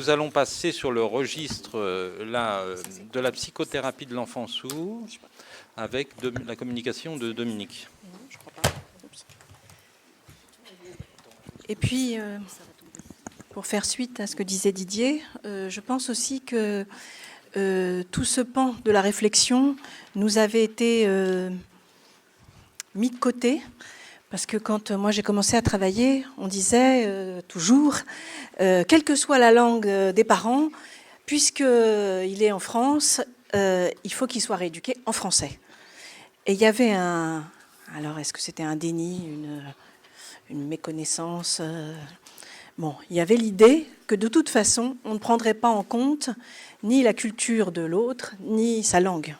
nous allons passer sur le registre de la psychothérapie de l'enfant sourd avec la communication de Dominique. Et puis, pour faire suite à ce que disait Didier, je pense aussi que tout ce pan de la réflexion nous avait été mis de côté. Parce que quand moi j'ai commencé à travailler, on disait toujours, quelle que soit la langue des parents, puisqu'il est en France, il faut qu'il soit rééduqué en français. Et il y avait alors est-ce que c'était un déni, une méconnaissance Bon, il y avait l'idée que de toute façon, on ne prendrait pas en compte ni la culture de l'autre, ni sa langue.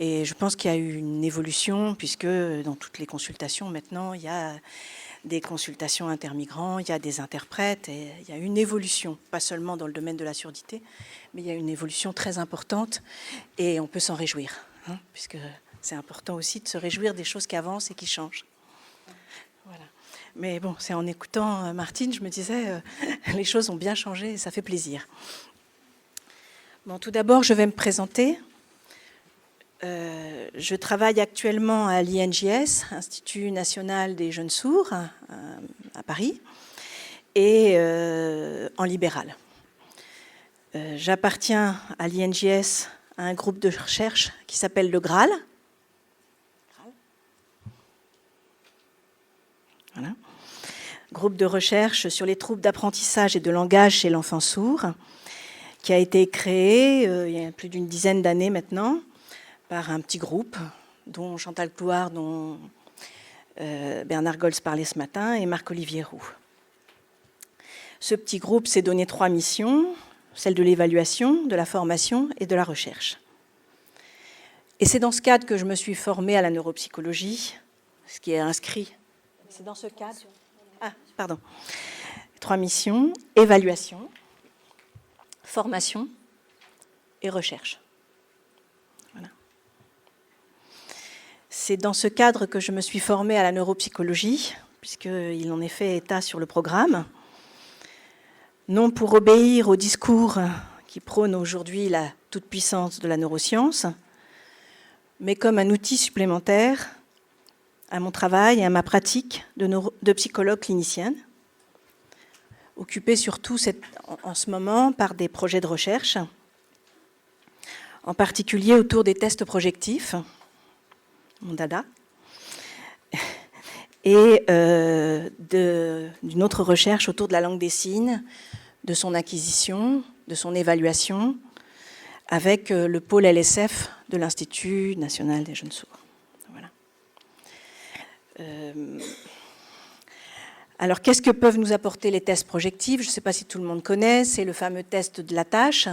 Et je pense qu'il y a eu une évolution, puisque dans toutes les consultations, maintenant, il y a des consultations intermigrants, il y a des interprètes, et il y a une évolution, pas seulement dans le domaine de la surdité, mais il y a une évolution très importante, et on peut s'en réjouir, puisque c'est important aussi de se réjouir des choses qui avancent et qui changent. Voilà. Mais bon, c'est en écoutant Martine, je me disais, les choses ont bien changé, et ça fait plaisir. Bon, tout d'abord, je vais me présenter. Je travaille actuellement à l'INJS, Institut national des jeunes sourds, à Paris, et en libéral. J'appartiens à l'INJS à un groupe de recherche qui s'appelle le GRAL. Voilà. Groupe de recherche sur les troubles d'apprentissage et de langage chez l'enfant sourd, qui a été créé il y a plus d'une dizaine d'années maintenant, par un petit groupe, dont Chantal Clouard, dont Bernard Goltz parlait ce matin, et Marc-Olivier Roux. Ce petit groupe s'est donné 3 missions, celle de l'évaluation, de la formation et de la recherche. Et c'est dans ce cadre que je me suis formée à la neuropsychologie, ce qui est inscrit. C'est dans ce cadre. Ah, pardon. 3 missions, évaluation, formation et recherche. C'est dans ce cadre que je me suis formée à la neuropsychologie, puisqu'il en est fait état sur le programme, non pour obéir au discours qui prône aujourd'hui la toute-puissance de la neuroscience, mais comme un outil supplémentaire à mon travail et à ma pratique de psychologue clinicienne, occupée surtout en ce moment par des projets de recherche, en particulier autour des tests projectifs, mon dada, et d'une autre recherche autour de la langue des signes, de son acquisition, de son évaluation, avec le pôle LSF de l'Institut national des jeunes sourds. Voilà. Alors, qu'est-ce que peuvent nous apporter les tests projectifs? Je ne sais pas si tout le monde connaît, c'est le fameux test de la tâche,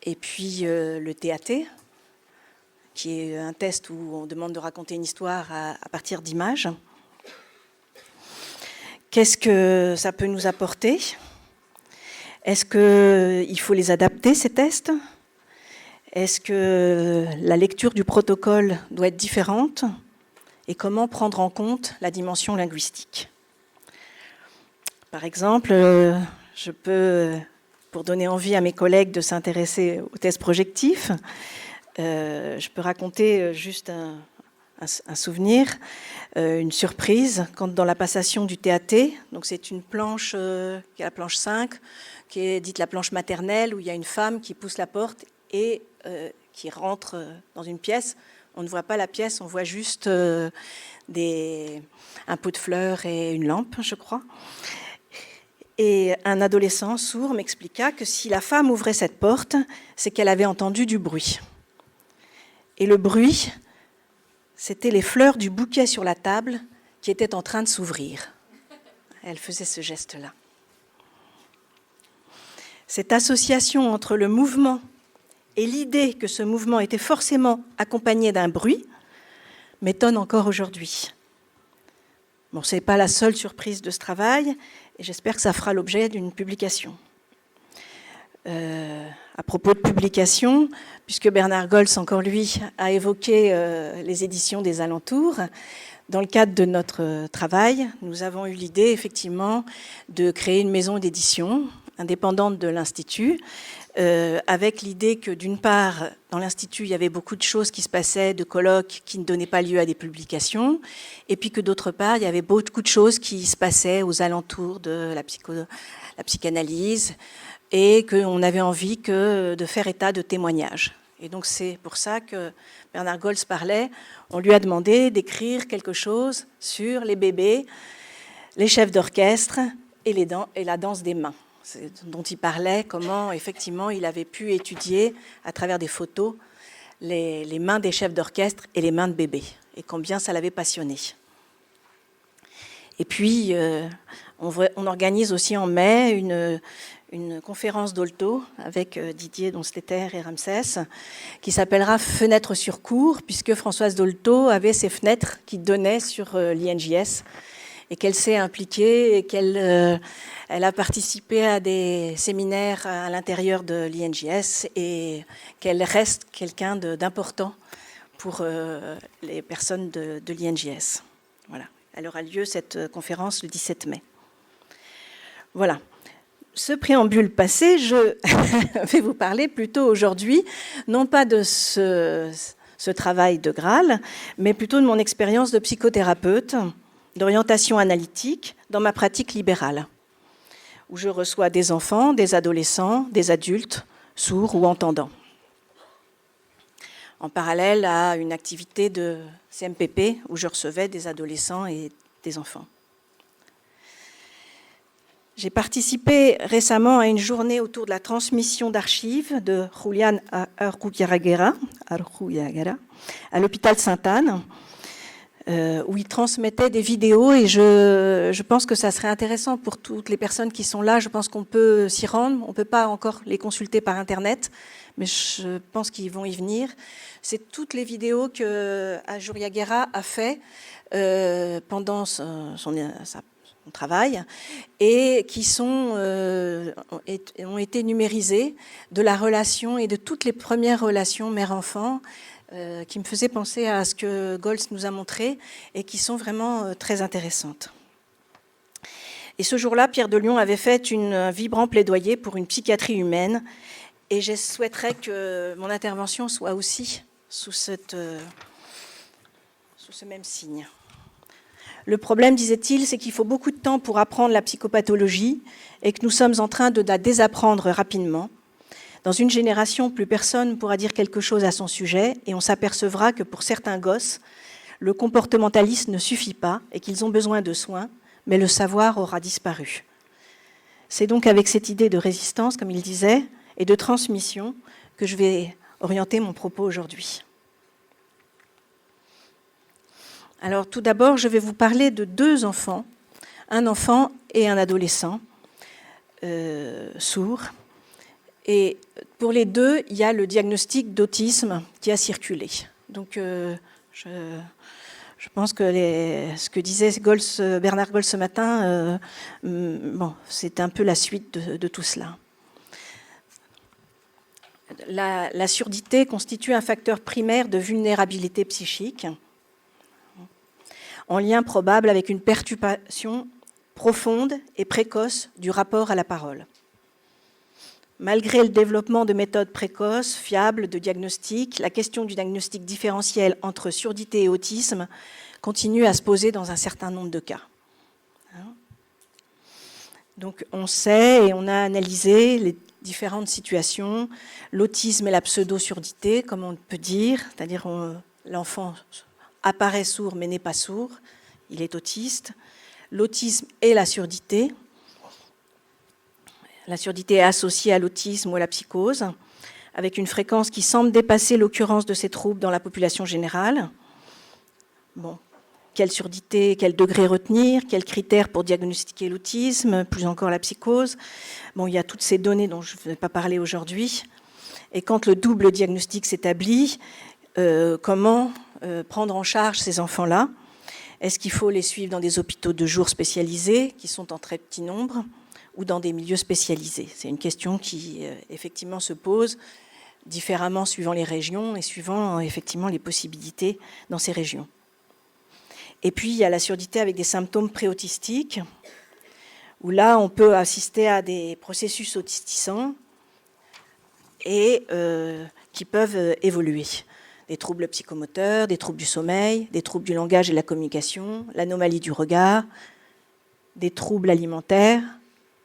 et puis le TAT, qui est un test où on demande de raconter une histoire à partir d'images. Qu'est-ce que ça peut nous apporter? Est-ce qu'il faut les adapter, ces tests? Est-ce que la lecture du protocole doit être différente? Et comment prendre en compte la dimension linguistique? Par exemple, je peux, pour donner envie à mes collègues de s'intéresser aux tests projectifs, je peux raconter juste un souvenir, une surprise, quand dans la passation du TAT, donc c'est une planche qui est la planche 5, qui est dite la planche maternelle, où il y a une femme qui pousse la porte et qui rentre dans une pièce. On ne voit pas la pièce, on voit juste un pot de fleurs et une lampe, je crois. Et un adolescent sourd m'expliqua que si la femme ouvrait cette porte, c'est qu'elle avait entendu du bruit. Et le bruit, c'était les fleurs du bouquet sur la table qui étaient en train de s'ouvrir. Elle faisait ce geste-là. Cette association entre le mouvement et l'idée que ce mouvement était forcément accompagné d'un bruit m'étonne encore aujourd'hui. Bon, ce n'est pas la seule surprise de ce travail, et j'espère que ça fera l'objet d'une publication. À propos de publication, puisque Bernard Goltz, encore lui, a évoqué les éditions des alentours, dans le cadre de notre travail, nous avons eu l'idée, effectivement, de créer une maison d'édition indépendante de l'Institut, avec l'idée que d'une part, dans l'Institut, il y avait beaucoup de choses qui se passaient, de colloques qui ne donnaient pas lieu à des publications, et puis que d'autre part, il y avait beaucoup de choses qui se passaient aux alentours de la psychanalyse, et qu'on avait envie de faire état de témoignages. Et donc c'est pour ça que Bernard Goltz parlait, on lui a demandé d'écrire quelque chose sur les bébés, les chefs d'orchestre et la danse des mains, dont il parlait, comment effectivement il avait pu étudier à travers des photos les mains des chefs d'orchestre et les mains de bébés, et combien ça l'avait passionné. Et puis on organise aussi en mai une conférence d'Olto avec Didier Donstetter et Ramsès, qui s'appellera Fenêtres sur cours, puisque Françoise Dolto avait ses fenêtres qui donnaient sur l'INJS, et qu'elle s'est impliquée, et qu'elle a participé à des séminaires à l'intérieur de l'INJS, et qu'elle reste quelqu'un d'important pour les personnes de l'INJS. Voilà. Elle aura lieu, cette conférence, le 17 mai. Voilà. Ce préambule passé, je vais vous parler plutôt aujourd'hui, non pas de ce travail de Graal, mais plutôt de mon expérience de psychothérapeute, d'orientation analytique dans ma pratique libérale, où je reçois des enfants, des adolescents, des adultes, sourds ou entendants, en parallèle à une activité de CMPP où je recevais des adolescents et des enfants. J'ai participé récemment à une journée autour de la transmission d'archives de Julián Arruyaguera à l'hôpital Sainte-Anne, où il transmettait des vidéos, et je pense que ça serait intéressant pour toutes les personnes qui sont là. Je pense qu'on peut s'y rendre. On ne peut pas encore les consulter par Internet, mais je pense qu'ils vont y venir. C'est toutes les vidéos que Arruyaguera a fait pendant son travail, et qui ont été numérisées, de la relation et de toutes les premières relations mère-enfant, qui me faisaient penser à ce que Goltz nous a montré, et qui sont vraiment très intéressantes. Et ce jour-là, Pierre de Lion avait fait un vibrant plaidoyer pour une psychiatrie humaine, et je souhaiterais que mon intervention soit aussi sous ce même signe. Le problème, disait-il, c'est qu'il faut beaucoup de temps pour apprendre la psychopathologie, et que nous sommes en train de la désapprendre rapidement. Dans une génération, plus personne ne pourra dire quelque chose à son sujet, et on s'apercevra que pour certains gosses, le comportementalisme ne suffit pas et qu'ils ont besoin de soins, mais le savoir aura disparu. C'est donc avec cette idée de résistance, comme il disait, et de transmission que je vais orienter mon propos aujourd'hui. Alors tout d'abord, je vais vous parler de deux enfants, un enfant et un adolescent sourds. Et pour les deux, il y a le diagnostic d'autisme qui a circulé. Donc je pense que ce que disait Bernard Goltz ce matin, c'est un peu la suite de tout cela. La surdité constitue un facteur primaire de vulnérabilité psychique, en lien probable avec une perturbation profonde et précoce du rapport à la parole. Malgré le développement de méthodes précoces, fiables de diagnostic, la question du diagnostic différentiel entre surdité et autisme continue à se poser dans un certain nombre de cas. Donc on sait et on a analysé les différentes situations, l'autisme et la pseudo-surdité, comme on peut dire, c'est-à-dire l'enfant apparaît sourd mais n'est pas sourd, il est autiste. L'autisme et la surdité. La surdité est associée à l'autisme ou à la psychose, avec une fréquence qui semble dépasser l'occurrence de ces troubles dans la population générale. Bon, quelle surdité, quel degré retenir, quels critères pour diagnostiquer l'autisme, plus encore la psychose. Bon, il y a toutes ces données dont je ne vais pas parler aujourd'hui. Et quand le double diagnostic s'établit, comment prendre en charge ces enfants-là? Est-ce qu'il faut les suivre dans des hôpitaux de jour spécialisés, qui sont en très petit nombre, ou dans des milieux spécialisés? C'est une question qui, effectivement, se pose différemment suivant les régions et suivant, effectivement, les possibilités dans ces régions. Et puis, il y a la surdité avec des symptômes préautistiques, où là, on peut assister à des processus autistissants et qui peuvent évoluer. Des troubles psychomoteurs, des troubles du sommeil, des troubles du langage et de la communication, l'anomalie du regard, des troubles alimentaires,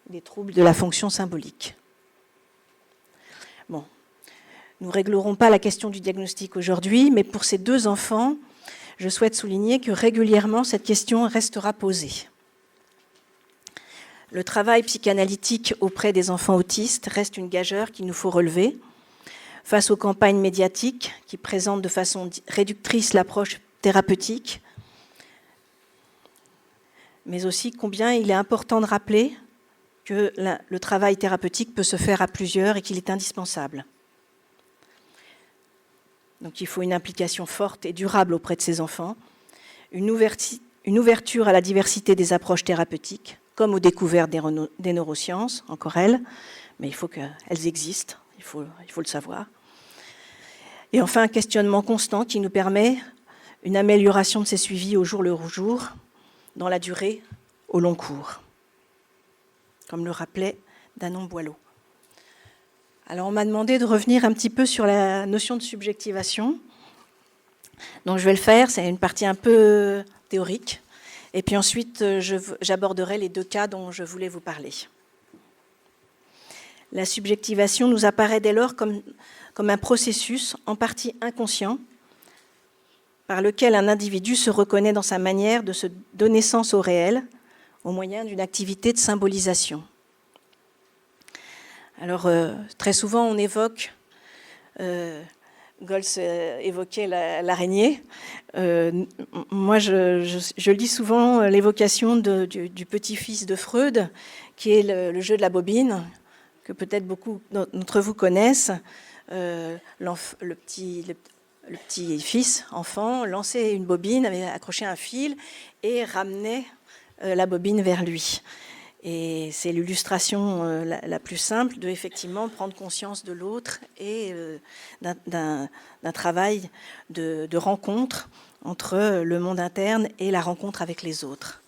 des troubles de la fonction symbolique. Bon, nous ne réglerons pas la question du diagnostic aujourd'hui, mais pour ces 2 enfants, je souhaite souligner que régulièrement, cette question restera posée. Le travail psychanalytique auprès des enfants autistes reste une gageure qu'il nous faut relever. Face aux campagnes médiatiques qui présentent de façon réductrice l'approche thérapeutique, mais aussi combien il est important de rappeler que le travail thérapeutique peut se faire à plusieurs et qu'il est indispensable. Donc il faut une implication forte et durable auprès de ces enfants, une ouverture à la diversité des approches thérapeutiques, comme aux découvertes des neurosciences, encore elles, mais il faut qu'elles existent, il faut le savoir. Et enfin, un questionnement constant qui nous permet une amélioration de ces suivis au jour le jour, dans la durée, au long cours, comme le rappelait Danon Boileau. Alors, on m'a demandé de revenir un petit peu sur la notion de subjectivation. Donc, je vais le faire, c'est une partie un peu théorique. Et puis ensuite, j'aborderai les 2 cas dont je voulais vous parler. La subjectivation nous apparaît dès lors comme un processus en partie inconscient par lequel un individu se reconnaît dans sa manière de se donner sens au réel au moyen d'une activité de symbolisation. Alors, très souvent, on évoque, Gols évoquait l'araignée. Moi, je lis souvent l'évocation du petit-fils de Freud, qui est le jeu de la bobine, que peut-être beaucoup d'entre vous connaissent. Le petit-fils, enfant, lançait une bobine, avait accroché un fil et ramenait la bobine vers lui. Et c'est l'illustration la plus simple de effectivement prendre conscience de l'autre et d'un travail de rencontre entre le monde interne et la rencontre avec les autres.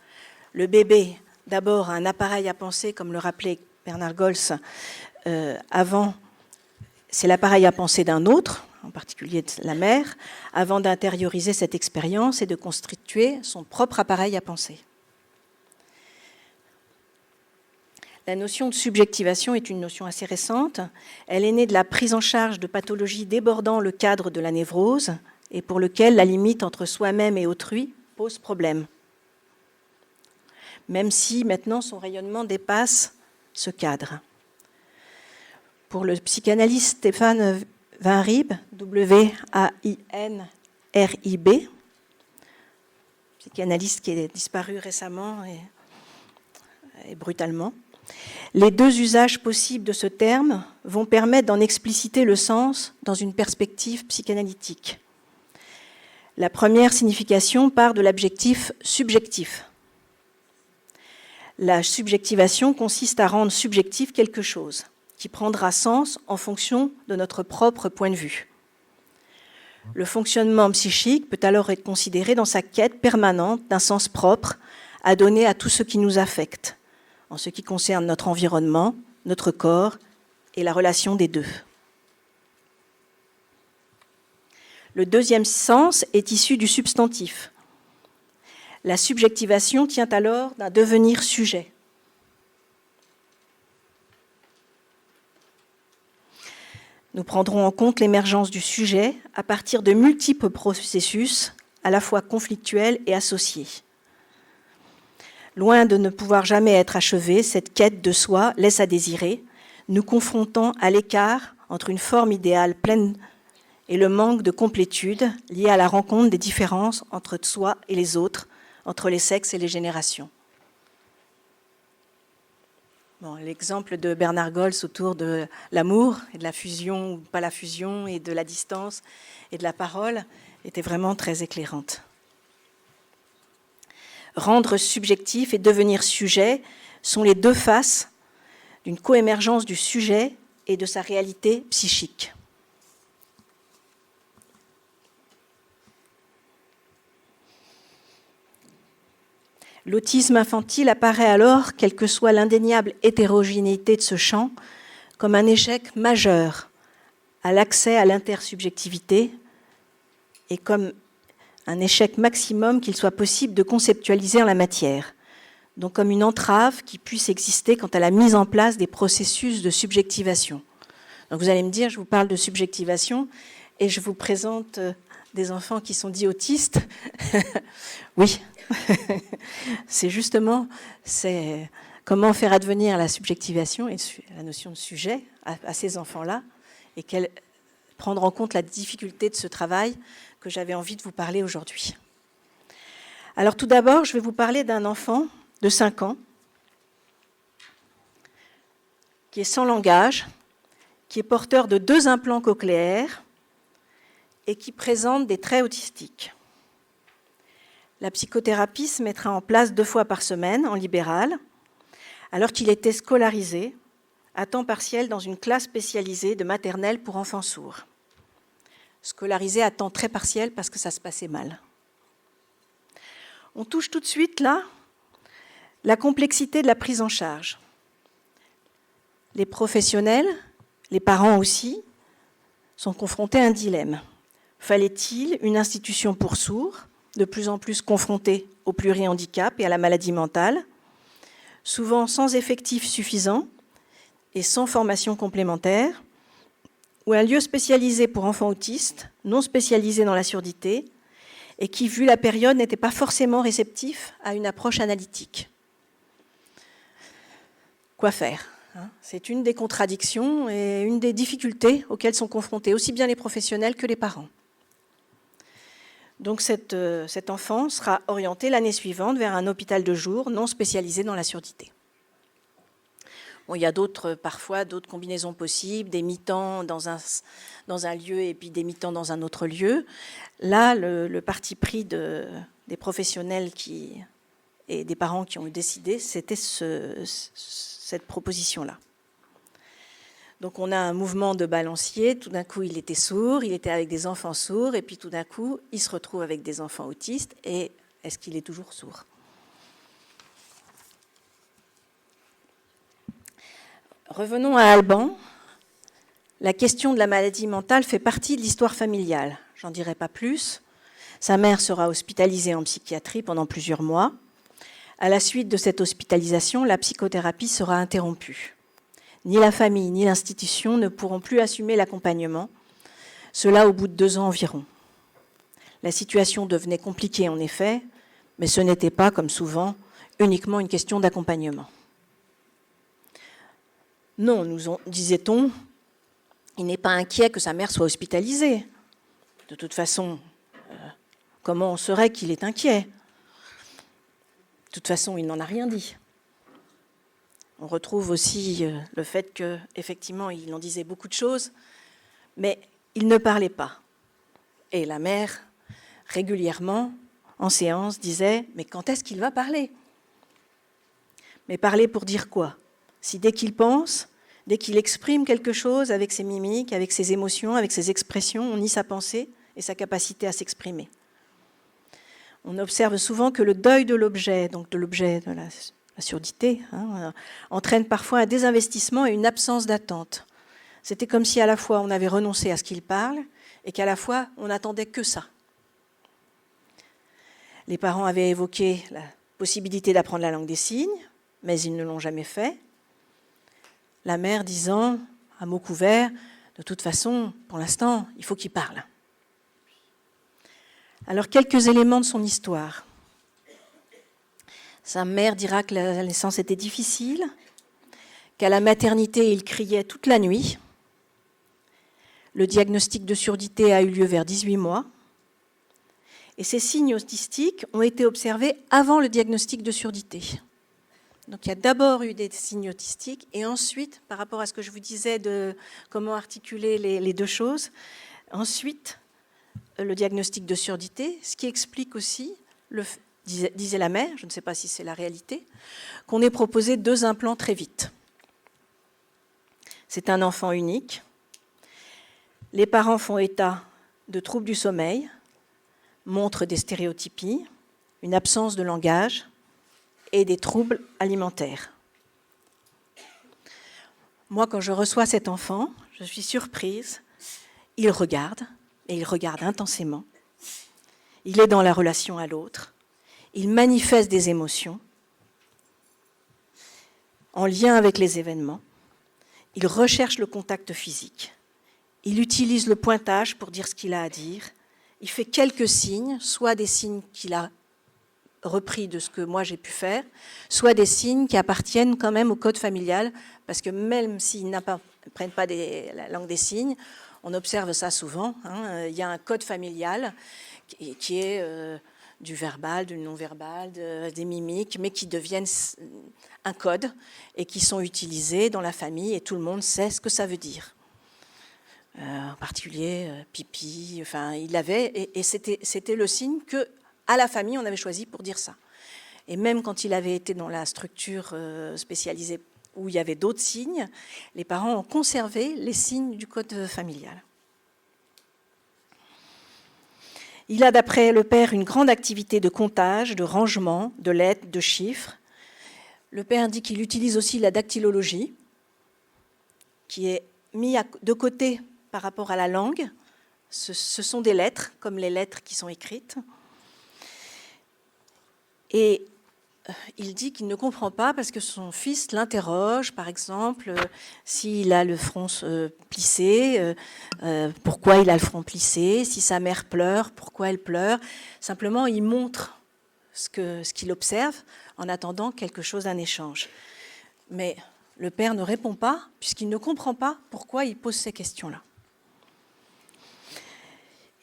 Le bébé, d'abord, a un appareil à penser, comme le rappelait Bernard Gols, avant, c'est l'appareil à penser d'un autre, en particulier de la mère, avant d'intérioriser cette expérience et de constituer son propre appareil à penser. La notion de subjectivation est une notion assez récente. Elle est née de la prise en charge de pathologies débordant le cadre de la névrose et pour lequel la limite entre soi-même et autrui pose problème. Même si maintenant son rayonnement dépasse ce cadre. Pour le psychanalyste Stéphane Winrib, W-A-I-N-R-I-B, psychanalyste qui est disparu récemment et brutalement, les 2 usages possibles de ce terme vont permettre d'en expliciter le sens dans une perspective psychanalytique. La première signification part de l'adjectif subjectif. La subjectivation consiste à rendre subjectif quelque chose qui prendra sens en fonction de notre propre point de vue. Le fonctionnement psychique peut alors être considéré dans sa quête permanente d'un sens propre à donner à tout ce qui nous affecte, en ce qui concerne notre environnement, notre corps et la relation des 2. Le deuxième sens est issu du substantif. La subjectivation tient alors d'un devenir sujet. Nous prendrons en compte l'émergence du sujet à partir de multiples processus, à la fois conflictuels et associés. Loin de ne pouvoir jamais être achevée, cette quête de soi laisse à désirer, nous confrontant à l'écart entre une forme idéale pleine et le manque de complétude lié à la rencontre des différences entre soi et les autres, entre les sexes et les générations. Bon, l'exemple de Bernard Gols autour de l'amour et de la fusion ou pas la fusion et de la distance et de la parole était vraiment très éclairante. Rendre subjectif et devenir sujet sont les 2 faces d'une coémergence du sujet et de sa réalité psychique. L'autisme infantile apparaît alors, quelle que soit l'indéniable hétérogénéité de ce champ, comme un échec majeur à l'accès à l'intersubjectivité et comme un échec maximum qu'il soit possible de conceptualiser en la matière, donc comme une entrave qui puisse exister quant à la mise en place des processus de subjectivation. Donc vous allez me dire, je vous parle de subjectivation et je vous présente des enfants qui sont dits autistes. Oui, c'est justement comment faire advenir la subjectivation et la notion de sujet à ces enfants-là et prendre en compte la difficulté de ce travail que j'avais envie de vous parler aujourd'hui. Alors tout d'abord, je vais vous parler d'un enfant de 5 ans qui est sans langage, qui est porteur de 2 implants cochléaires et qui présente des traits autistiques. La psychothérapie se mettra en place 2 fois par semaine en libéral, alors qu'il était scolarisé à temps partiel dans une classe spécialisée de maternelle pour enfants sourds. Scolarisé à temps très partiel parce que ça se passait mal. On touche tout de suite là la complexité de la prise en charge. Les professionnels, les parents aussi, sont confrontés à un dilemme. Fallait-il une institution pour sourds, de plus en plus confrontée au plurihandicap et à la maladie mentale, souvent sans effectifs suffisants et sans formation complémentaire, ou un lieu spécialisé pour enfants autistes, non spécialisé dans la surdité, et qui, vu la période, n'était pas forcément réceptif à une approche analytique. Quoi faire ? C'est une des contradictions et une des difficultés auxquelles sont confrontés aussi bien les professionnels que les parents. Donc cet enfant sera orienté l'année suivante vers un hôpital de jour non spécialisé dans la surdité. Bon, il y a parfois d'autres combinaisons possibles, des mi-temps dans un lieu et puis des mi-temps dans un autre lieu. Là, le parti pris des professionnels et des parents qui ont décidé, c'était cette proposition-là. Donc on a un mouvement de balancier, tout d'un coup il était sourd, il était avec des enfants sourds, et puis tout d'un coup il se retrouve avec des enfants autistes, et est-ce qu'il est toujours sourd ? Revenons à Alban. La question de la maladie mentale fait partie de l'histoire familiale. J'en dirai pas plus. Sa mère sera hospitalisée en psychiatrie pendant plusieurs mois. À la suite de cette hospitalisation, la psychothérapie sera interrompue. Ni la famille ni l'institution ne pourront plus assumer l'accompagnement, cela au bout de 2 ans environ. La situation devenait compliquée en effet, mais ce n'était pas, comme souvent, uniquement une question d'accompagnement. Non, disait-on, il n'est pas inquiet que sa mère soit hospitalisée. De toute façon, comment on saurait qu'il est inquiet ? De toute façon, il n'en a rien dit. On retrouve aussi le fait qu'effectivement, il en disait beaucoup de choses, mais il ne parlait pas. Et la mère, régulièrement, en séance, disait « Mais quand est-ce qu'il va parler ?» Mais parler pour dire quoi ? Si dès qu'il pense, dès qu'il exprime quelque chose avec ses mimiques, avec ses émotions, avec ses expressions, on nie sa pensée et sa capacité à s'exprimer. On observe souvent que le deuil de l'objet, donc de l'objet de la surdité, entraîne parfois un désinvestissement et une absence d'attente. C'était comme si à la fois on avait renoncé à ce qu'il parle et qu'à la fois on n'attendait que ça. Les parents avaient évoqué la possibilité d'apprendre la langue des signes, mais ils ne l'ont jamais fait. La mère disant, à mots couverts, de toute façon, pour l'instant, il faut qu'il parle. Alors, quelques éléments de son histoire. Sa mère dira que la naissance était difficile, qu'à la maternité, il criait toute la nuit. Le diagnostic de surdité a eu lieu vers 18 mois. Et ces signes autistiques ont été observés avant le diagnostic de surdité. Donc il y a d'abord eu des signes autistiques et ensuite, par rapport à ce que je vous disais de comment articuler les 2 choses, ensuite le diagnostic de surdité, ce qui explique aussi, disait la mère, je ne sais pas si c'est la réalité, qu'on ait proposé 2 implants très vite. C'est un enfant unique. Les parents font état de troubles du sommeil, montrent des stéréotypies, une absence de langage, et des troubles alimentaires. Moi, quand je reçois cet enfant, je suis surprise. Il regarde, et il regarde intensément. Il est dans la relation à l'autre. Il manifeste des émotions en lien avec les événements. Il recherche le contact physique. Il utilise le pointage pour dire ce qu'il a à dire. Il fait quelques signes, soit des signes qu'il a repris de ce que moi j'ai pu faire, soit des signes qui appartiennent quand même au code familial, parce que même s'ils ne prennent pas la langue des signes, on observe ça souvent. Il y a un code familial qui est du verbal, du non-verbal, des mimiques, mais qui deviennent un code et qui sont utilisés dans la famille et tout le monde sait ce que ça veut dire. En particulier pipi, enfin il avait, et c'était le signe que à la famille on avait choisi pour dire ça. Et même quand il avait été dans la structure spécialisée où il y avait d'autres signes, les parents ont conservé les signes du code familial. Il a, d'après le père, une grande activité de comptage, de rangement, de lettres, de chiffres. Le père dit qu'il utilise aussi la dactylologie, qui est mise de côté par rapport à la langue. Ce sont des lettres, comme les lettres qui sont écrites. Et il dit qu'il ne comprend pas parce que son fils l'interroge, par exemple, s'il a le front plissé, pourquoi il a le front plissé, si sa mère pleure, pourquoi elle pleure. Simplement, il montre ce qu'il observe en attendant quelque chose d'un échange. Mais le père ne répond pas puisqu'il ne comprend pas pourquoi il pose ces questions-là.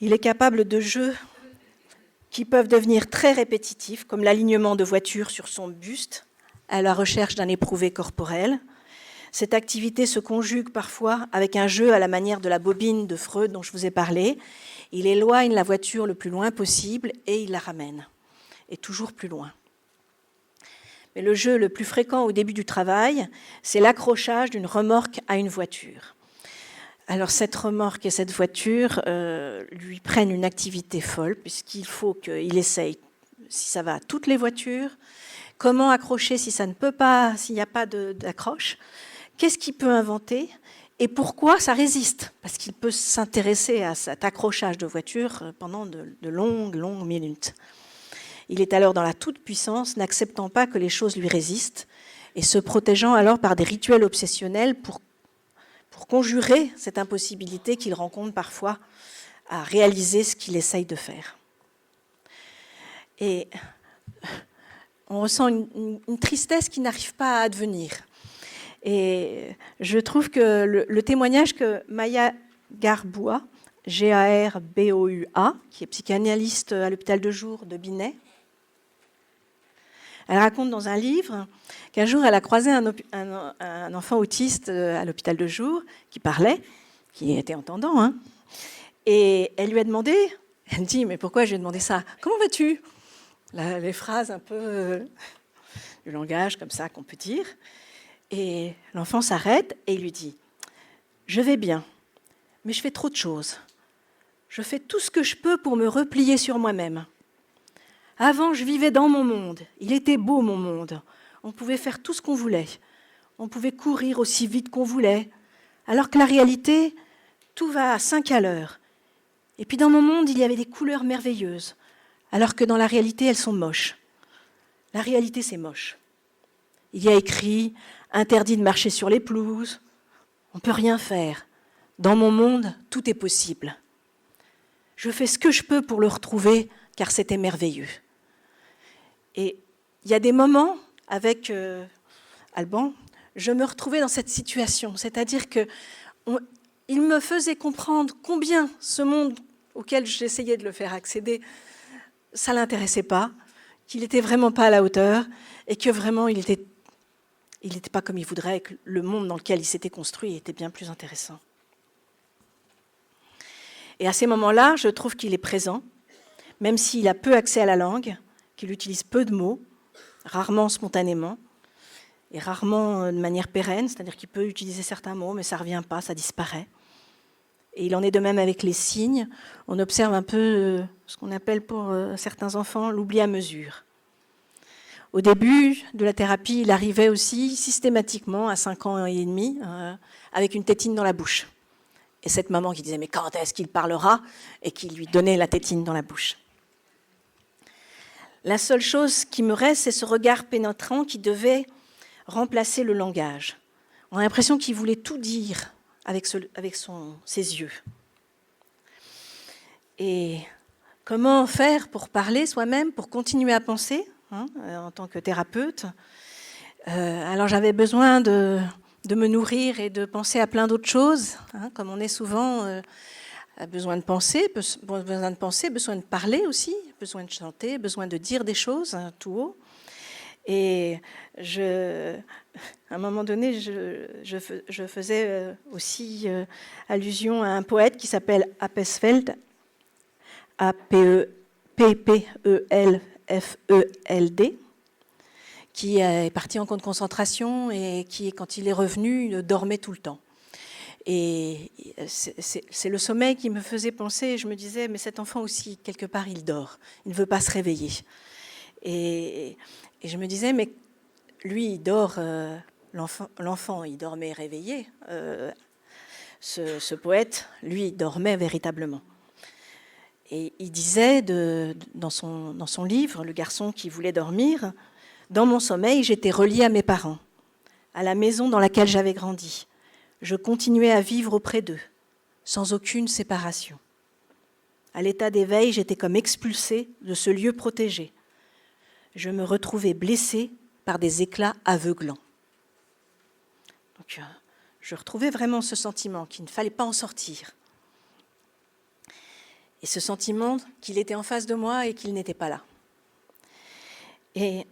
Il est capable de jeux qui peuvent devenir très répétitifs, comme l'alignement de voitures sur son buste à la recherche d'un éprouvé corporel. Cette activité se conjugue parfois avec un jeu à la manière de la bobine de Freud dont je vous ai parlé. Il éloigne la voiture le plus loin possible et il la ramène, et toujours plus loin. Mais le jeu le plus fréquent au début du travail, c'est l'accrochage d'une remorque à une voiture. Alors cette remorque et cette voiture lui prennent une activité folle puisqu'il faut qu'il essaye, si ça va, à toutes les voitures. Comment accrocher si ça ne peut pas, s'il n'y a pas d'accroche? Qu'est-ce qu'il peut inventer? Et pourquoi ça résiste? Parce qu'il peut s'intéresser à cet accrochage de voiture pendant de longues minutes. Il est alors dans la toute-puissance, n'acceptant pas que les choses lui résistent et se protégeant alors par des rituels obsessionnels pour conjurer cette impossibilité qu'il rencontre parfois à réaliser ce qu'il essaye de faire. Et on ressent une tristesse qui n'arrive pas à advenir. Et je trouve que le témoignage que Maya Garboua, Garboua, qui est psychanalyste à l'hôpital de jour de Binet, elle raconte dans un livre qu'un jour, elle a croisé un enfant autiste à l'hôpital de jour qui parlait, qui était entendant, et elle lui a demandé, elle dit, mais pourquoi je lui ai demandé ça? Comment vas-tu? Les phrases un peu du langage comme ça qu'on peut dire. Et l'enfant s'arrête et il lui dit, je vais bien, mais je fais trop de choses. Je fais tout ce que je peux pour me replier sur moi-même. Avant, je vivais dans mon monde. Il était beau, mon monde. On pouvait faire tout ce qu'on voulait. On pouvait courir aussi vite qu'on voulait. Alors que la réalité, tout va à 5 à l'heure. Et puis dans mon monde, il y avait des couleurs merveilleuses. Alors que dans la réalité, elles sont moches. La réalité, c'est moche. Il y a écrit « interdit de marcher sur les pelouses ». On ne peut rien faire. Dans mon monde, tout est possible. Je fais ce que je peux pour le retrouver, car c'était merveilleux. Et il y a des moments, avec Alban, je me retrouvais dans cette situation. C'est-à-dire qu'il me faisait comprendre combien ce monde auquel j'essayais de le faire accéder, ça ne l'intéressait pas, qu'il n'était vraiment pas à la hauteur, et que vraiment il n'était pas comme il voudrait, et que le monde dans lequel il s'était construit était bien plus intéressant. Et à ces moments-là, je trouve qu'il est présent, même s'il a peu accès à la langue, qu'il utilise peu de mots, rarement spontanément, et rarement de manière pérenne, c'est-à-dire qu'il peut utiliser certains mots, mais ça ne revient pas, ça disparaît. Et il en est de même avec les signes. On observe un peu ce qu'on appelle pour certains enfants l'oubli à mesure. Au début de la thérapie, il arrivait aussi systématiquement à 5 ans et demi avec une tétine dans la bouche. Et cette maman qui disait « mais quand est-ce qu'il parlera ?» et qui lui donnait la tétine dans la bouche. La seule chose qui me reste, c'est ce regard pénétrant qui devait remplacer le langage. On a l'impression qu'il voulait tout dire avec ses yeux. Et comment faire pour parler soi-même, pour continuer à penser en tant que thérapeute? Alors j'avais besoin de me nourrir et de penser à plein d'autres choses, comme on est souvent besoin de penser, besoin de parler aussi, besoin de chanter, besoin de dire des choses tout haut. Et à un moment donné, je faisais aussi allusion à un poète qui s'appelle Appesfeld, Appepelfeld, qui est parti en camp de concentration et qui, quand il est revenu, dormait tout le temps. Et c'est le sommeil qui me faisait penser, je me disais, mais cet enfant aussi, quelque part, il dort, il ne veut pas se réveiller. Et je me disais, mais lui, il dort, l'enfant, il dormait réveillé. Ce poète, lui, il dormait véritablement. Et il disait dans son livre, Le garçon qui voulait dormir, « Dans mon sommeil, j'étais relié à mes parents, à la maison dans laquelle j'avais grandi. Je continuais à vivre auprès d'eux, sans aucune séparation. À l'état d'éveil, j'étais comme expulsée de ce lieu protégé. Je me retrouvais blessée par des éclats aveuglants. » Donc, je retrouvais vraiment ce sentiment qu'il ne fallait pas en sortir. Et ce sentiment qu'il était en face de moi et qu'il n'était pas là. Et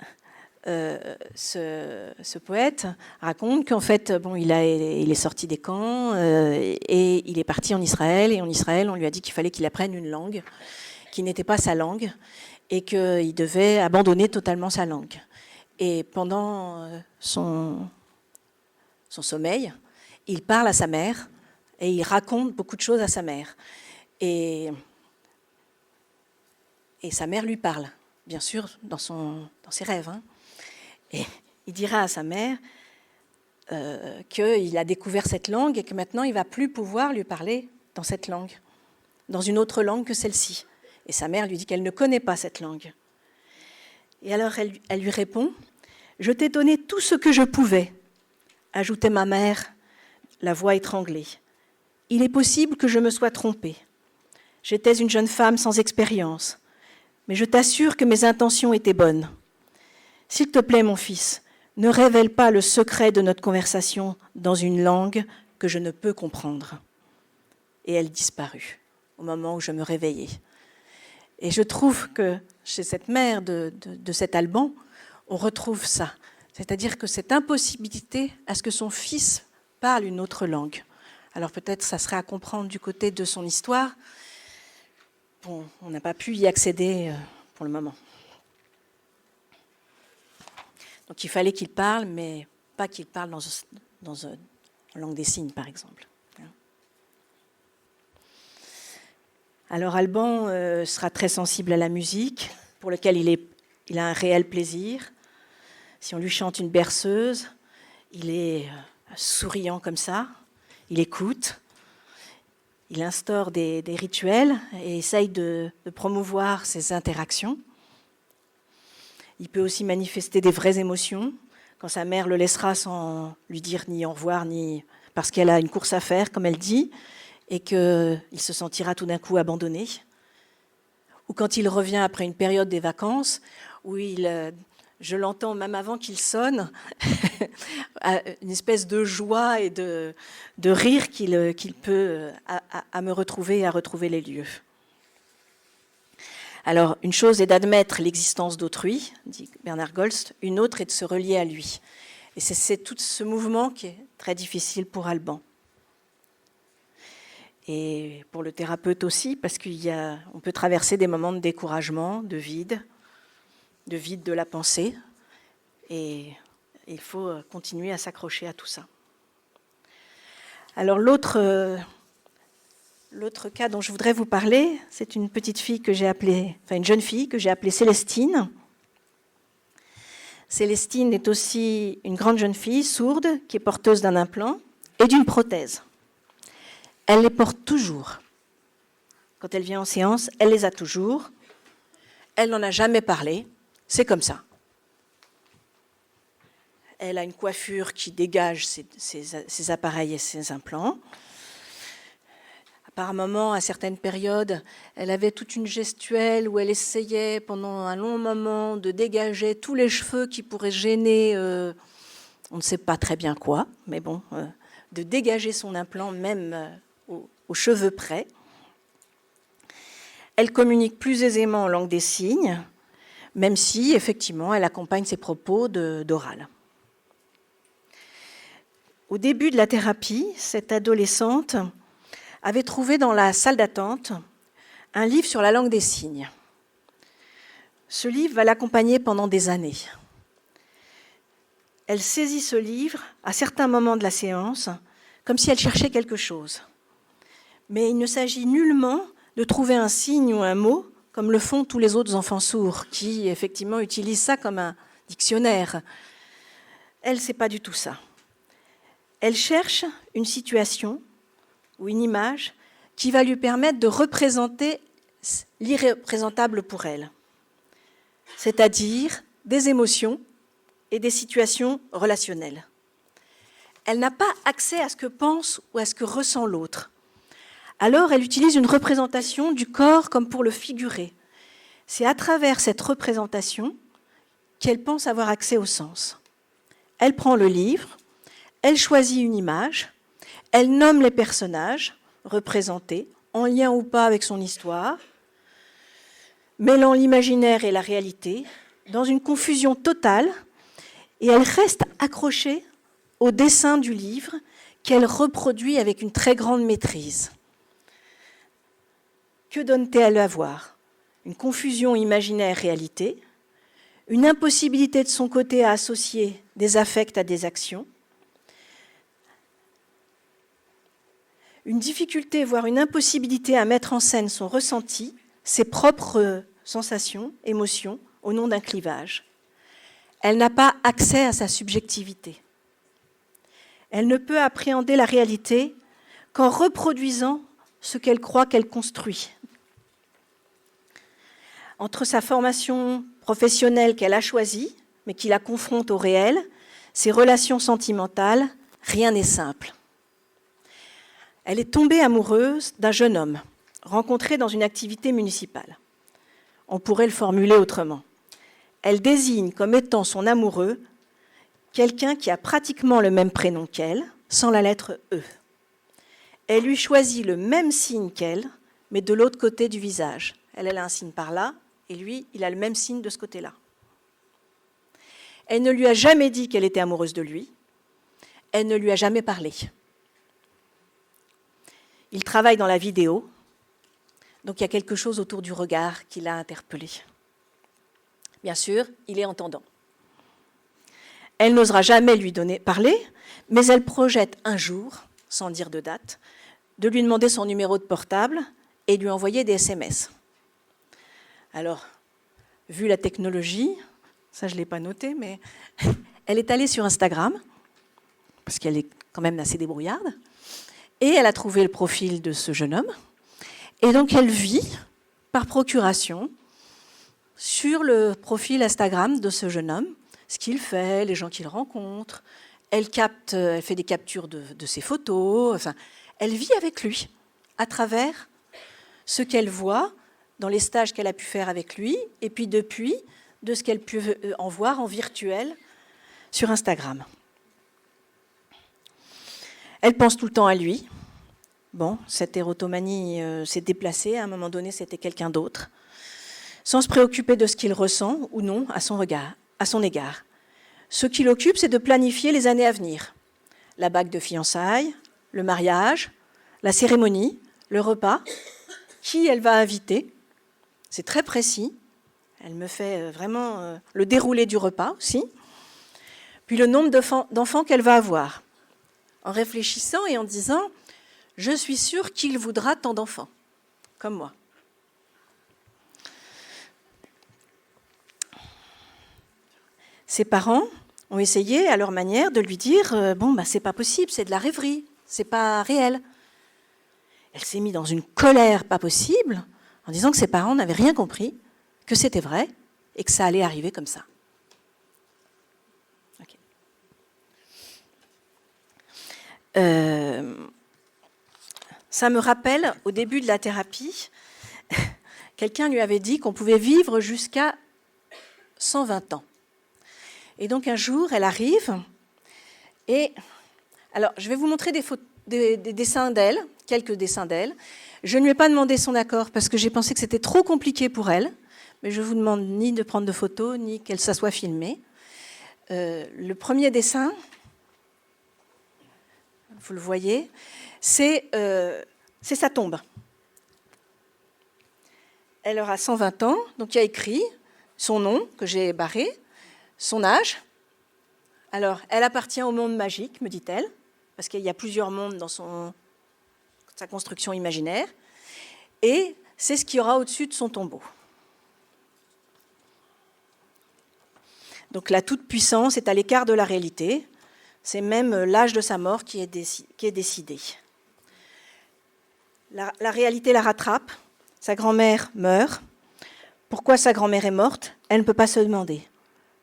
ce poète raconte qu'en fait, il est sorti des camps et il est parti en Israël. Et en Israël, on lui a dit qu'il fallait qu'il apprenne une langue qui n'était pas sa langue et qu'il devait abandonner totalement sa langue. Et pendant son sommeil, il parle à sa mère et il raconte beaucoup de choses à sa mère. Et sa mère lui parle, bien sûr, dans ses rêves. Et il dira à sa mère qu'il a découvert cette langue et que maintenant, il ne va plus pouvoir lui parler dans cette langue, dans une autre langue que celle-ci. Et sa mère lui dit qu'elle ne connaît pas cette langue. Et alors, elle lui répond « Je t'ai donné tout ce que je pouvais », ajoutait ma mère, la voix étranglée. « Il est possible que je me sois trompée. J'étais une jeune femme sans expérience. Mais je t'assure que mes intentions étaient bonnes. S'il te plaît, mon fils, ne révèle pas le secret de notre conversation dans une langue que je ne peux comprendre. » Et elle disparut au moment où je me réveillais. Et je trouve que chez cette mère de cet Alban, on retrouve ça. C'est-à-dire que cette impossibilité à ce que son fils parle une autre langue. Alors peut-être ça serait à comprendre du côté de son histoire. Bon, on n'a pas pu y accéder pour le moment. Donc il fallait qu'il parle, mais pas qu'il parle en langue des signes, par exemple. Alors Alban sera très sensible à la musique, pour laquelle il a un réel plaisir. Si on lui chante une berceuse, il est souriant comme ça, il écoute. Il instaure des rituels et essaye de promouvoir ses interactions. Il peut aussi manifester des vraies émotions, quand sa mère le laissera sans lui dire ni au revoir, ni parce qu'elle a une course à faire, comme elle dit, et qu'il se sentira tout d'un coup abandonné. Ou quand il revient après une période des vacances, où je l'entends même avant qu'il sonne, une espèce de joie et de rire qu'il peut à me retrouver et à retrouver les lieux. Alors, une chose est d'admettre l'existence d'autrui, dit Bernard Golst, une autre est de se relier à lui. Et c'est tout ce mouvement qui est très difficile pour Alban. Et pour le thérapeute aussi, parce qu'on peut traverser des moments de découragement, de vide de la pensée, et il faut continuer à s'accrocher à tout ça. Alors l'autre cas dont je voudrais vous parler, c'est une petite fille une jeune fille que j'ai appelée Célestine. Célestine est aussi une grande jeune fille sourde qui est porteuse d'un implant et d'une prothèse. Elle les porte toujours. Quand elle vient en séance, elle les a toujours. Elle n'en a jamais parlé. C'est comme ça. Elle a une coiffure qui dégage ses appareils et ses implants. Par moments, à certaines périodes, elle avait toute une gestuelle où elle essayait pendant un long moment de dégager tous les cheveux qui pourraient gêner, on ne sait pas très bien quoi, mais bon, de dégager son implant même aux cheveux près. Elle communique plus aisément en langue des signes, même si, effectivement, elle accompagne ses propos d'oral. Au début de la thérapie, cette adolescente avait trouvé dans la salle d'attente un livre sur la langue des signes. Ce livre va l'accompagner pendant des années. Elle saisit ce livre à certains moments de la séance, comme si elle cherchait quelque chose. Mais il ne s'agit nullement de trouver un signe ou un mot, comme le font tous les autres enfants sourds, qui effectivement utilisent ça comme un dictionnaire. Elle, c'est pas du tout ça. Elle cherche une situation ou une image qui va lui permettre de représenter l'irreprésentable pour elle, c'est-à-dire des émotions et des situations relationnelles. Elle n'a pas accès à ce que pense ou à ce que ressent l'autre. Alors, elle utilise une représentation du corps comme pour le figurer. C'est à travers cette représentation qu'elle pense avoir accès au sens. Elle prend le livre, elle choisit une image, elle nomme les personnages représentés, en lien ou pas avec son histoire, mêlant l'imaginaire et la réalité, dans une confusion totale, et elle reste accrochée au dessin du livre qu'elle reproduit avec une très grande maîtrise. Que donne-t-elle à voir? Une confusion imaginaire-réalité, une impossibilité de son côté à associer des affects à des actions, une difficulté, voire une impossibilité à mettre en scène son ressenti, ses propres sensations, émotions, au nom d'un clivage. Elle n'a pas accès à sa subjectivité. Elle ne peut appréhender la réalité qu'en reproduisant ce qu'elle croit qu'elle construit. Entre sa formation professionnelle qu'elle a choisie, mais qui la confronte au réel, ses relations sentimentales, rien n'est simple. Elle est tombée amoureuse d'un jeune homme, rencontré dans une activité municipale. On pourrait le formuler autrement. Elle désigne comme étant son amoureux quelqu'un qui a pratiquement le même prénom qu'elle, sans la lettre E. Elle lui choisit le même signe qu'elle, mais de l'autre côté du visage. Elle a un signe par là, et lui, il a le même signe de ce côté-là. Elle ne lui a jamais dit qu'elle était amoureuse de lui. Elle ne lui a jamais parlé. Il travaille dans la vidéo, donc il y a quelque chose autour du regard qui l'a interpellé. Bien sûr, il est entendant. Elle n'osera jamais lui parler, mais elle projette un jour, sans dire de date, de lui demander son numéro de portable et de lui envoyer des SMS. Alors, vu la technologie, ça je ne l'ai pas noté, mais elle est allée sur Instagram, parce qu'elle est quand même assez débrouillarde, et elle a trouvé le profil de ce jeune homme. Et donc elle vit, par procuration, sur le profil Instagram de ce jeune homme, ce qu'il fait, les gens qu'il rencontre. Elle fait des captures de ses photos. Enfin, elle vit avec lui, à travers ce qu'elle voit dans les stages qu'elle a pu faire avec lui, et puis depuis, de ce qu'elle peut en voir en virtuel sur Instagram. Elle pense tout le temps à lui. Bon, cette érotomanie s'est déplacée. À un moment donné, c'était quelqu'un d'autre. Sans se préoccuper de ce qu'il ressent ou non à son égard. Ce qui l'occupe, c'est de planifier les années à venir. La bague de fiançailles, le mariage, la cérémonie, le repas, qui elle va inviter. C'est très précis. Elle me fait vraiment le déroulé du repas aussi. Puis le nombre d'enfants qu'elle va avoir. En réfléchissant et en disant « Je suis sûre qu'il voudra tant d'enfants, comme moi ». Ses parents ont essayé, à leur manière, de lui dire « Bon, bah, c'est pas possible, c'est de la rêverie, c'est pas réel ». Elle s'est mise dans une colère pas possible en disant que ses parents n'avaient rien compris, que c'était vrai et que ça allait arriver comme ça. Okay. Ça me rappelle, au début de la thérapie, quelqu'un lui avait dit qu'on pouvait vivre jusqu'à 120 ans. Et donc un jour, elle arrive et... Alors, je vais vous montrer des dessins d'elle, quelques dessins d'elle. Je ne lui ai pas demandé son accord parce que j'ai pensé que c'était trop compliqué pour elle, mais je ne vous demande ni de prendre de photos, ni qu'elle ça soit filmée. Le premier dessin, vous le voyez, c'est sa tombe. Elle aura 120 ans, donc il y a écrit son nom, que j'ai barré, son âge. Alors, elle appartient au monde magique, me dit-elle, parce qu'il y a plusieurs mondes dans sa construction imaginaire, et c'est ce qu'il y aura au-dessus de son tombeau. Donc la toute-puissance est à l'écart de la réalité, c'est même l'âge de sa mort qui est décidé. La réalité la rattrape, sa grand-mère meurt. Pourquoi sa grand-mère est morte? Elle ne peut pas se demander.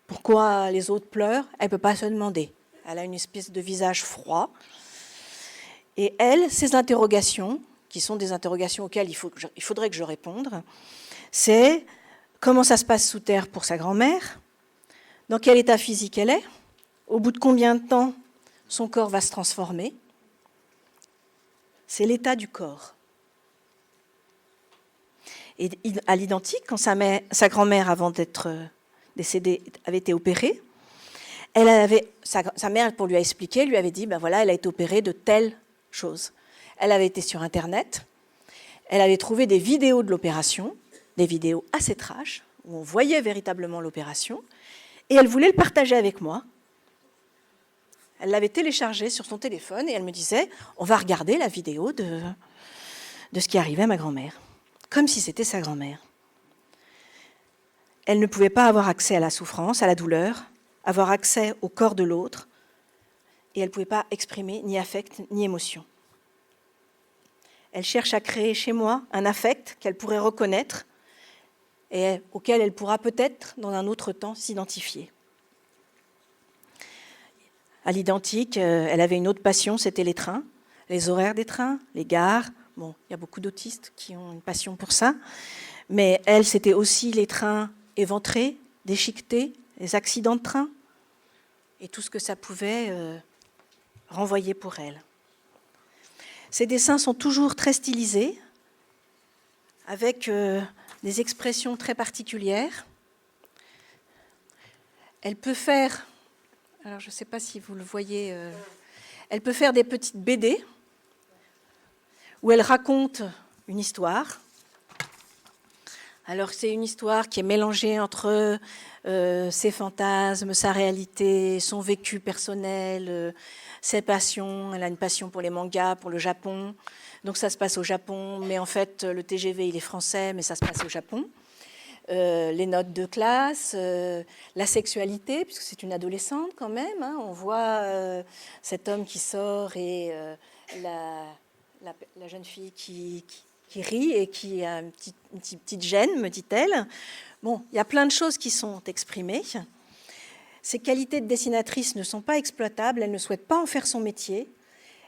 Pourquoi les autres pleurent? Elle ne peut pas se demander. Elle a une espèce de visage froid. Et elle, ses interrogations, qui sont des interrogations auxquelles il faudrait que je réponde, c'est comment ça se passe sous terre pour sa grand-mère, dans quel état physique elle est, au bout de combien de temps son corps va se transformer. C'est l'état du corps. Et à l'identique, quand sa grand-mère, avant d'être décédée, avait été opérée, sa mère, pour lui expliquer, lui avait dit, ben voilà, elle a été opérée de telle chose. Elle avait été sur Internet, elle avait trouvé des vidéos de l'opération, des vidéos assez trash, où on voyait véritablement l'opération, et elle voulait le partager avec moi. Elle l'avait téléchargé sur son téléphone, et elle me disait, on va regarder la vidéo de ce qui arrivait à ma grand-mère, comme si c'était sa grand-mère. Elle ne pouvait pas avoir accès à la souffrance, à la douleur, avoir accès au corps de l'autre, et elle ne pouvait pas exprimer ni affect ni émotion. Elle cherche à créer chez moi un affect qu'elle pourrait reconnaître et auquel elle pourra peut-être, dans un autre temps, s'identifier. À l'identique, elle avait une autre passion, c'était les trains, les horaires des trains, les gares. Bon, il y a beaucoup d'autistes qui ont une passion pour ça, mais elle, c'était aussi les trains éventrés, déchiquetés, les accidents de train, et tout ce que ça pouvait renvoyer pour elle. Ces dessins sont toujours très stylisés, avec des expressions très particulières. Elle peut faire, alors je ne sais pas si vous le voyez, elle peut faire des petites BD où elle raconte une histoire. Alors c'est une histoire qui est mélangée entre ses fantasmes, sa réalité, son vécu personnel, ses passions. Elle a une passion pour les mangas, pour le Japon. Donc ça se passe au Japon, mais en fait le TGV il est français, mais ça se passe au Japon. Les notes de classe, la sexualité, puisque c'est une adolescente quand même. Hein, on voit cet homme qui sort et la jeune fille qui rit et qui a une petite gêne, me dit-elle. Bon, il y a plein de choses qui sont exprimées. Ses qualités de dessinatrice ne sont pas exploitables, elle ne souhaite pas en faire son métier.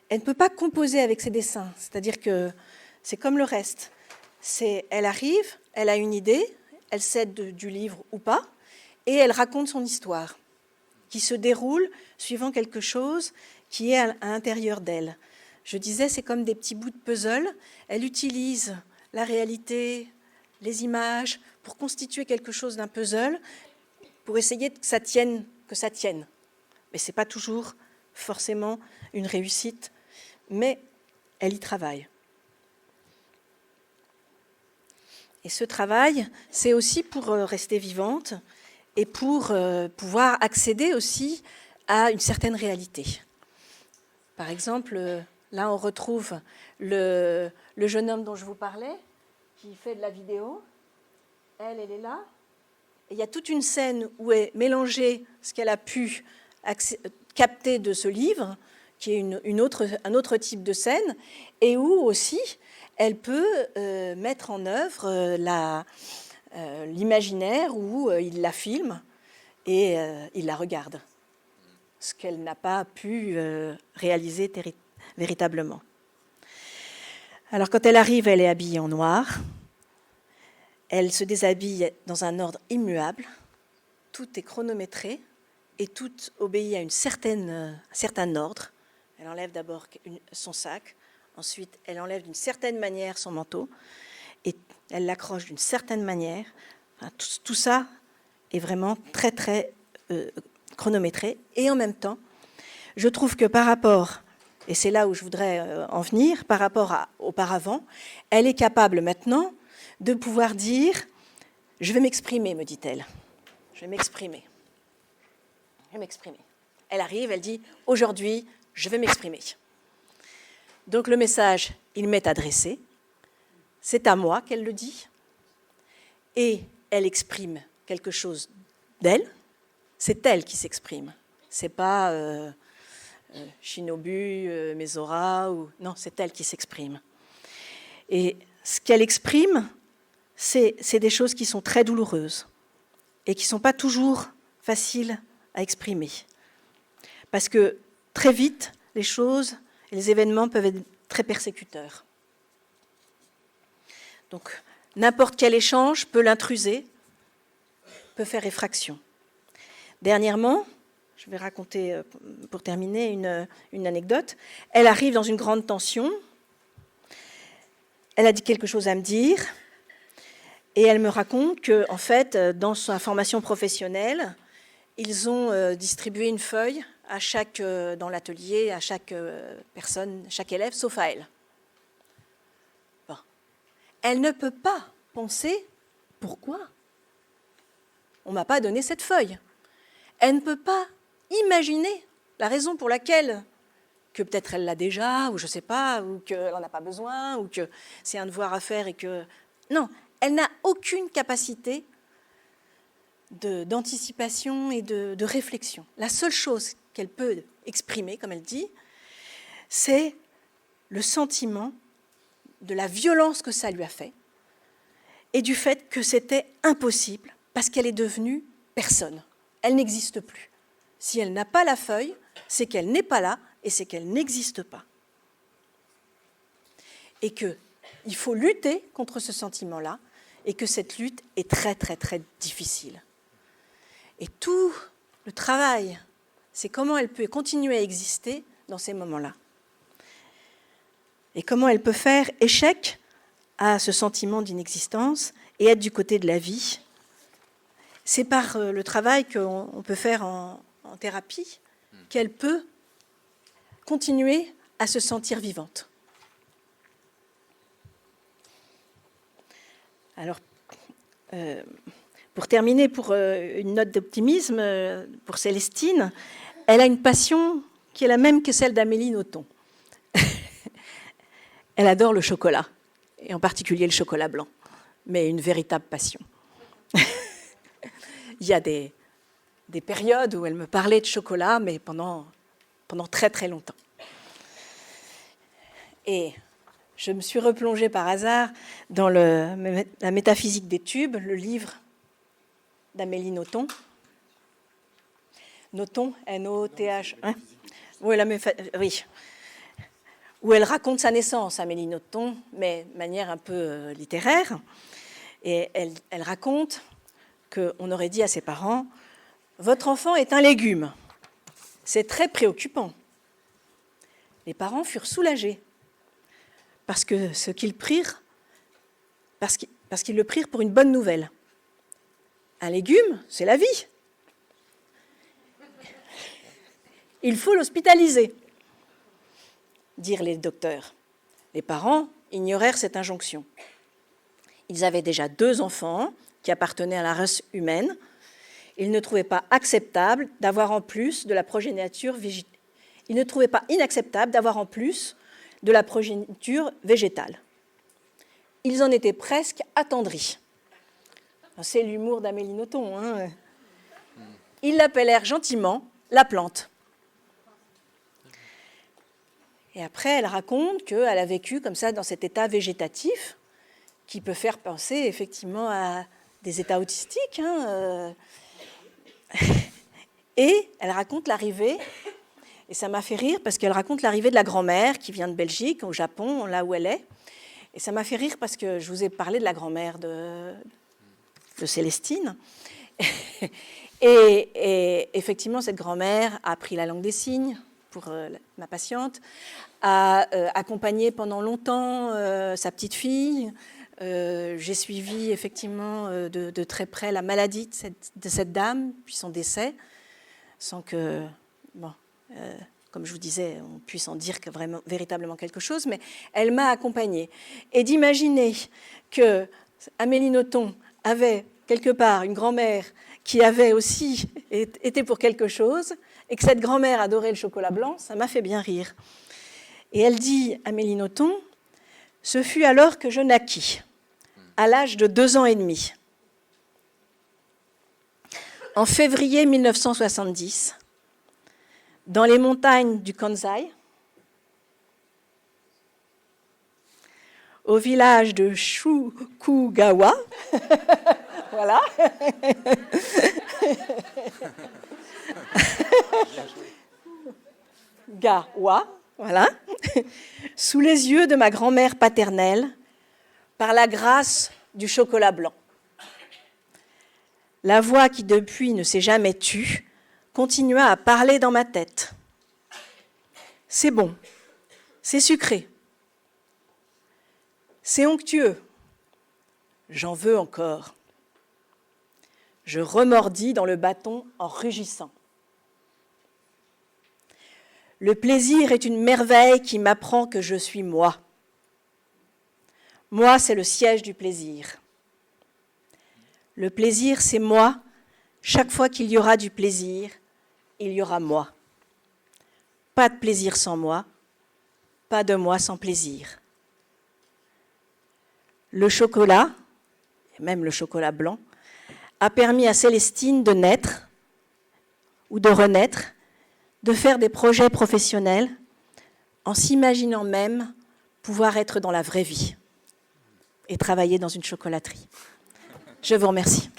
Elle ne peut pas composer avec ses dessins, c'est-à-dire que c'est comme le reste. Elle arrive, elle a une idée, elle cède du livre ou pas, et elle raconte son histoire, qui se déroule suivant quelque chose qui est à l'intérieur d'elle. Je disais, c'est comme des petits bouts de puzzle. Elle utilise la réalité, les images, pour constituer quelque chose d'un puzzle, pour essayer que ça tienne. Mais ce n'est pas toujours forcément une réussite, mais elle y travaille. Et ce travail, c'est aussi pour rester vivante et pour pouvoir accéder aussi à une certaine réalité. Par exemple, là, on retrouve le jeune homme dont je vous parlais, qui fait de la vidéo. Elle est là. Et il y a toute une scène où est mélangé ce qu'elle a pu capter de ce livre, qui est un autre type de scène, et où aussi elle peut mettre en œuvre l'imaginaire où il la filme et il la regarde, ce qu'elle n'a pas pu réaliser véritablement. Alors quand elle arrive, elle est habillée en noir, elle se déshabille dans un ordre immuable, tout est chronométré et tout obéit à un certain ordre. Elle enlève d'abord son sac, ensuite elle enlève d'une certaine manière son manteau et elle l'accroche d'une certaine manière. Enfin, tout ça est vraiment très très chronométré. Et en même temps, je trouve que par rapport, et c'est là où je voudrais en venir, par rapport à auparavant, elle est capable maintenant de pouvoir dire « je vais m'exprimer », me dit-elle. « Je vais m'exprimer. Je vais m'exprimer. » Elle arrive, elle dit « aujourd'hui, je vais m'exprimer. » Donc le message, il m'est adressé. C'est à moi qu'elle le dit. Et elle exprime quelque chose d'elle. C'est elle qui s'exprime. C'est pas Shinobu, Mesora, non, c'est elle qui s'exprime. Et ce qu'elle exprime, c'est des choses qui sont très douloureuses et qui ne sont pas toujours faciles à exprimer. Parce que très vite, les choses et les événements peuvent être très persécuteurs. Donc, n'importe quel échange peut l'intruser, peut faire effraction. Dernièrement, je vais raconter, pour terminer, une anecdote. Elle arrive dans une grande tension. Elle a dit quelque chose à me dire. Et elle me raconte qu'en fait, dans sa formation professionnelle, ils ont distribué une feuille dans l'atelier, à chaque personne, chaque élève, sauf à elle. Bon. Elle ne peut pas penser pourquoi on ne m'a pas donné cette feuille. Elle ne peut pas imaginer la raison pour laquelle, que peut-être elle l'a déjà, ou je ne sais pas, ou qu'elle n'en a pas besoin, ou que c'est un devoir à faire et que... Non, elle n'a aucune capacité d'anticipation et de réflexion. La seule chose qu'elle peut exprimer, comme elle dit, c'est le sentiment de la violence que ça lui a fait et du fait que c'était impossible parce qu'elle est devenue personne. Elle n'existe plus. Si elle n'a pas la feuille, c'est qu'elle n'est pas là et c'est qu'elle n'existe pas. Et qu'il faut lutter contre ce sentiment-là et que cette lutte est très, très, très difficile. Et tout le travail, c'est comment elle peut continuer à exister dans ces moments-là. Et comment elle peut faire échec à ce sentiment d'inexistence et être du côté de la vie. C'est par le travail qu'on peut faire en thérapie qu'elle peut continuer à se sentir vivante. Alors, pour terminer, pour une note d'optimisme, pour Célestine, elle a une passion qui est la même que celle d'Amélie Nothomb. Elle adore le chocolat, et en particulier le chocolat blanc, mais une véritable passion. Il y a des périodes où elle me parlait de chocolat, mais pendant très très longtemps. Et je me suis replongée par hasard dans la métaphysique des tubes, le livre d'Amélie Nothomb. Nothomb, N-O-T-H. Hein oui. Où elle raconte sa naissance, Amélie Nothomb, mais de manière un peu littéraire. Et elle raconte qu'on aurait dit à ses parents « Votre enfant est un légume ». C'est très préoccupant. Les parents furent soulagés parce qu'ils le prirent pour une bonne nouvelle. Un légume, c'est la vie. Il faut l'hospitaliser, dirent les docteurs. Les parents ignorèrent cette injonction. Ils avaient déjà 2 enfants qui appartenaient à la race humaine. Ils ne trouvaient pas acceptable d'avoir en plus de la progéniture végétale. Ils ne trouvaient pas inacceptable d'avoir en plus de la progéniture végétale. Ils en étaient presque attendris. C'est l'humour d'Amélie Nothomb. Hein. Ils l'appellèrent gentiment la plante. Et après, elle raconte qu'elle a vécu comme ça dans cet état végétatif qui peut faire penser effectivement à des états autistiques. Hein. Et elle raconte l'arrivée, et ça m'a fait rire parce qu'elle raconte l'arrivée de la grand-mère qui vient de Belgique, au Japon, là où elle est. Et ça m'a fait rire parce que je vous ai parlé de la grand-mère de Célestine. Et effectivement, cette grand-mère a appris la langue des signes pour ma patiente, a accompagné pendant longtemps sa petite fille. J'ai suivi effectivement de très près la maladie de cette dame, puis son décès, sans que, bon, comme je vous disais, on puisse en dire que vraiment, véritablement quelque chose, mais elle m'a accompagnée. Et d'imaginer que Amélie Nothomb avait quelque part une grand-mère qui avait aussi été pour quelque chose, et que cette grand-mère adorait le chocolat blanc, ça m'a fait bien rire. Et elle dit, Amélie Nothomb, « Ce fut alors que je naquis, à l'âge de 2 ans et demi. En février 1970, dans les montagnes du Kansai, au village de Shukugawa, voilà, Gawa, voilà, sous les yeux de ma grand-mère paternelle, par la grâce du chocolat blanc. La voix qui depuis ne s'est jamais tue continua à parler dans ma tête. C'est bon, c'est sucré, c'est onctueux, j'en veux encore. Je remordis dans le bâton en rugissant. Le plaisir est une merveille qui m'apprend que je suis moi. Moi, c'est le siège du plaisir. Le plaisir, c'est moi. Chaque fois qu'il y aura du plaisir, il y aura moi. Pas de plaisir sans moi, pas de moi sans plaisir. Le chocolat, et même le chocolat blanc, a permis à Célestine de naître ou de renaître, de faire des projets professionnels en s'imaginant même pouvoir être dans la vraie vie et travailler dans une chocolaterie. Je vous remercie.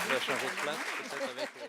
On va changer de place, peut-être avec...